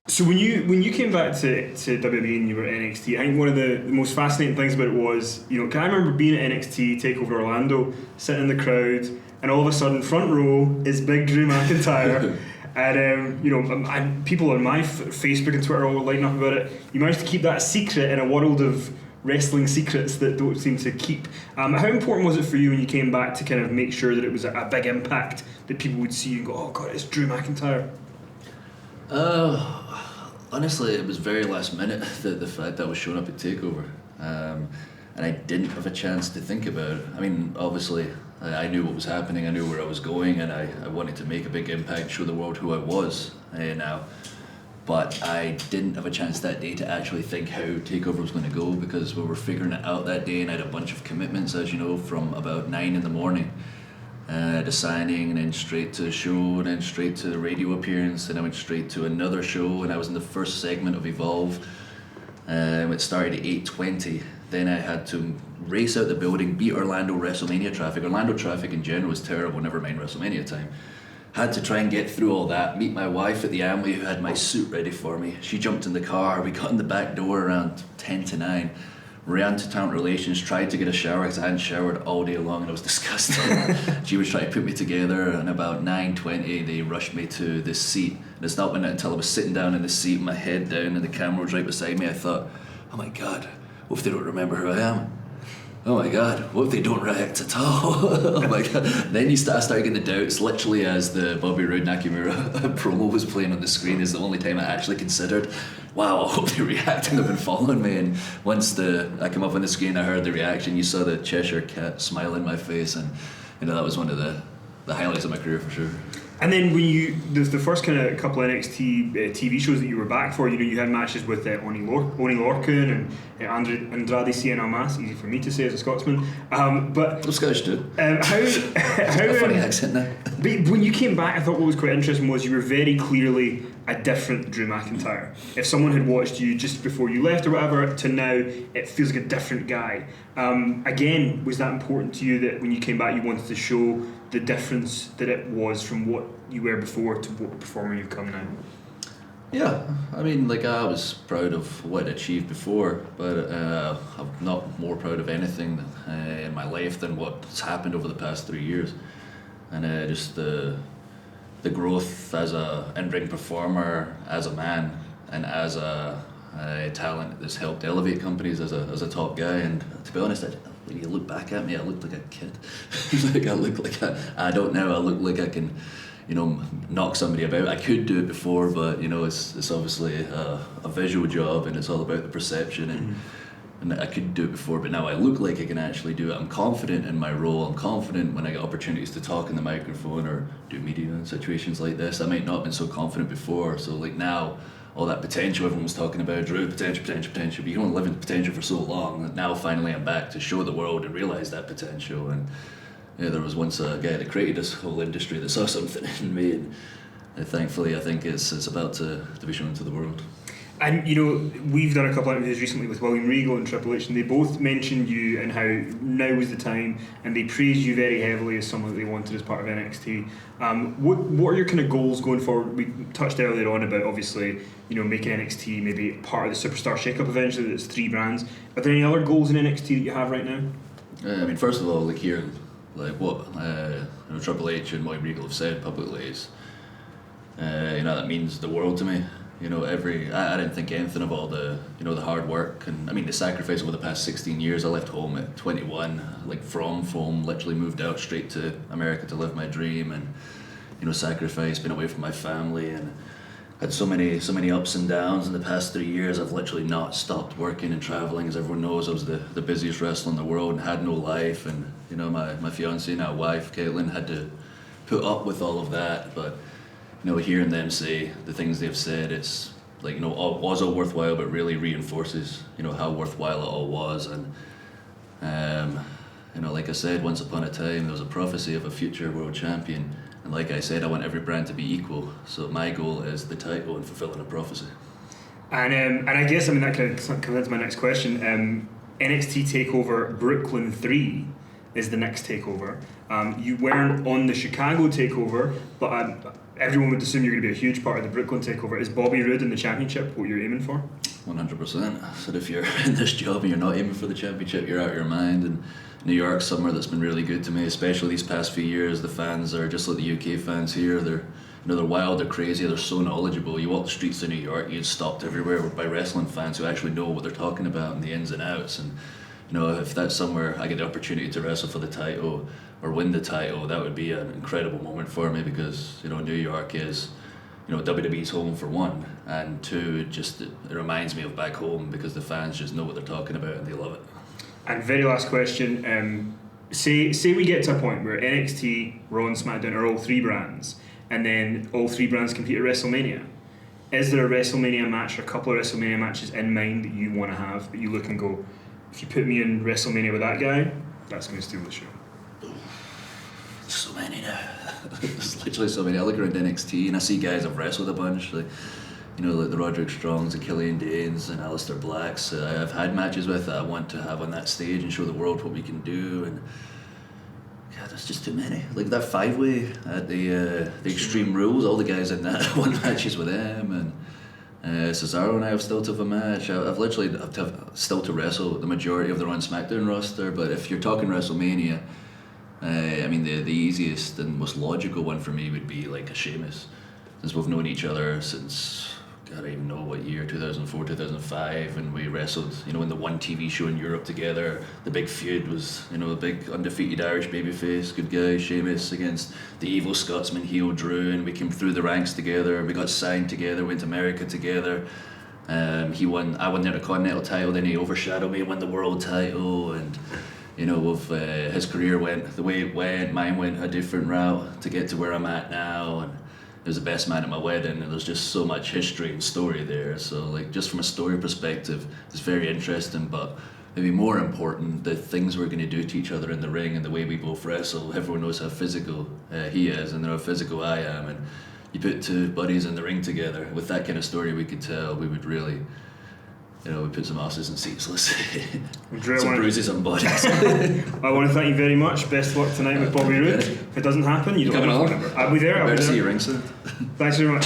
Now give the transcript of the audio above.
So when you came back to WWE and you were at NXT, I think one of the most fascinating things about it was, I remember being at NXT Takeover Orlando, sitting in the crowd, and all of a sudden, front row is big Drew McIntyre. And people on my Facebook and Twitter all lighting up about it. You managed to keep that secret in a world of wrestling secrets that don't seem to keep. How important was it for you when you came back to kind of make sure that it was a big impact, that people would see you and go, oh God, it's Drew McIntyre? Honestly, it was very last minute, the fact that I was showing up at TakeOver. And I didn't have a chance to think about it. I mean, obviously, I knew what was happening, I knew where I was going, and I wanted to make a big impact, show the world who I was now. But I didn't have a chance that day to actually think how TakeOver was going to go, because we were figuring it out that day, and I had a bunch of commitments, as you know, from about 9 in the morning. To signing, and then straight to a show, and then straight to the radio appearance, and I went straight to another show, and I was in the first segment of Evolve. It started at 8:20. Then I had to race out the building, beat Orlando WrestleMania traffic. Orlando traffic in general was terrible, never mind WrestleMania time. Had to try and get through all that, meet my wife at the Amway, who had my suit ready for me. She jumped in the car, we got in the back door around 10 to 9. Ran to talent relations, tried to get a shower because I hadn't showered all day long and I was disgusting. She was trying to put me together, and about 9:20 they rushed me to this seat. And it's not been until I was sitting down in the seat, my head down, and the camera was right beside me, I thought, oh my God, what if they don't remember who I am? Oh my God, what if they don't react at all? Oh my God. Then I started getting the doubts, literally as the Bobby Roode Nakamura promo was playing on the screen is the only time I actually considered, wow, I hope they're reacting, they've been following me. And once I came up on the screen, I heard the reaction, you saw the Cheshire Cat smile in my face, and that was one of the highlights of my career for sure. And then when the first kind of couple of NXT TV shows that you were back for, you had matches with Oni Lorcan and Andrade Cien Almas, easy for me to say as a Scotsman. But I'm Scottish too. How a funny accent now. But when you came back, I thought what was quite interesting was you were very clearly a different Drew McIntyre. If someone had watched you just before you left or whatever to now, it feels like a different guy. Again, was that important to you that when you came back you wanted to show the difference that it was from what you were before to what performer you've come now? Yeah, I mean, I was proud of what I'd achieved before, but I'm not more proud of anything in my life than what's happened over the past 3 years. And just the growth as a in-ring performer, as a man, and as a talent that's helped elevate companies as a top guy. And to be honest, when you look back at me, I look like a kid. I don't know, I look like I can, knock somebody about. I could do it before, but it's obviously a visual job, and it's all about the perception. And I could do it before, but now I look like I can actually do it. I'm confident in my role. I'm confident when I get opportunities to talk in the microphone or do media in situations like this. I might not have been so confident before. So now, all that potential everyone was talking about, Drew, potential, but you can only live in potential for so long. And now finally I'm back to show the world and realise that potential. And there was once a guy that created this whole industry that saw something in me, and thankfully I think it's about to be shown to the world. And we've done a couple of interviews recently with William Regal and Triple H, and they both mentioned you and how now was the time, and they praised you very heavily as someone that they wanted as part of NXT. What are your kind of goals going forward? We touched earlier on about obviously making NXT maybe part of the Superstar Shake-Up eventually. That's 3 brands. Are there any other goals in NXT that you have right now? I mean, first of all, hearing what Triple H and William Regal have said publicly is that means the world to me. I didn't think anything of all the the hard work, and I mean the sacrifice over the past 16 years. I left home at 21, from home, literally moved out straight to America to live my dream, and sacrifice, been away from my family, and had so many ups and downs in the past 3 years. I've literally not stopped working and traveling. As everyone knows, I was the busiest wrestler in the world and had no life, and my fiancée, now wife, Caitlin, had to put up with all of that. But hearing them say the things they've said, it's was all worthwhile, but really reinforces how worthwhile it all was. And like I said, once upon a time there was a prophecy of a future world champion, and like I said, I want every brand to be equal. So my goal is the title and fulfilling a prophecy. And I guess that kind of comes into my next question. NXT Takeover Brooklyn 3. is the next Takeover. You weren't on the Chicago Takeover, but everyone would assume you're going to be a huge part of the Brooklyn Takeover. Is Bobby Roode in the championship what you're aiming for? 100%. So if you're in this job and you're not aiming for the championship, you're out of your mind. And New York's somewhere that's been really good to me, especially these past few years. The fans are just like the UK fans here. They're wild, they're crazy, they're so knowledgeable. You walk the streets of New York, you get stopped everywhere by wrestling fans who actually know what they're talking about and the ins and outs. And if that's somewhere I get the opportunity to wrestle for the title or win the title, that would be an incredible moment for me, because New York is WWE's home for one, and two, it reminds me of back home, because the fans just know what they're talking about and they love it. And very last question, say we get to a point where NXT, Raw and SmackDown are all three brands, and then all three brands compete at WrestleMania. Is there a WrestleMania match or a couple of WrestleMania matches in mind that you want to have, that you look and go, if you put me in WrestleMania with that guy, that's going to steal the show? So many now. There's literally so many. I look around NXT and I see guys I've wrestled a bunch, like the Roderick Strongs and Killian Danes and Aleister Blacks. I've had matches with that I want to have on that stage and show the world what we can do. And God, there's just too many. Like that 5-way at the Extreme Rules, all the guys in that won matches with them, and Cesaro and I have still to have a match. I've literally still to wrestle the majority of the Raw and SmackDown roster. But if you're talking WrestleMania, the easiest and most logical one for me would be like a Sheamus, since we've known each other since, God, I don't even know what year, 2004, 2005, and we wrestled, in the one TV show in Europe together. The big feud was, the big undefeated Irish babyface, good guy, Sheamus, against the evil Scotsman heel Drew, and we came through the ranks together, we got signed together, went to America together. I won the Intercontinental title, then he overshadowed me and won the world title, and his career went the way it went, mine went a different route to get to where I'm at now, and he was the best man at my wedding, and there's just so much history and story there. So just from a story perspective, it's very interesting, but maybe more important, the things we're going to do to each other in the ring and the way we both wrestle. Everyone knows how physical he is and how physical I am, and you put two buddies in the ring together with that kind of story we could tell, we would really we put some asses in seats, let's say. Some bruises on bodies. I want to thank you very much. Best of luck tonight with Bobby Roode. If it doesn't happen, you don't have a phone number. I'll be there. I'll see you ringside. Thanks very much.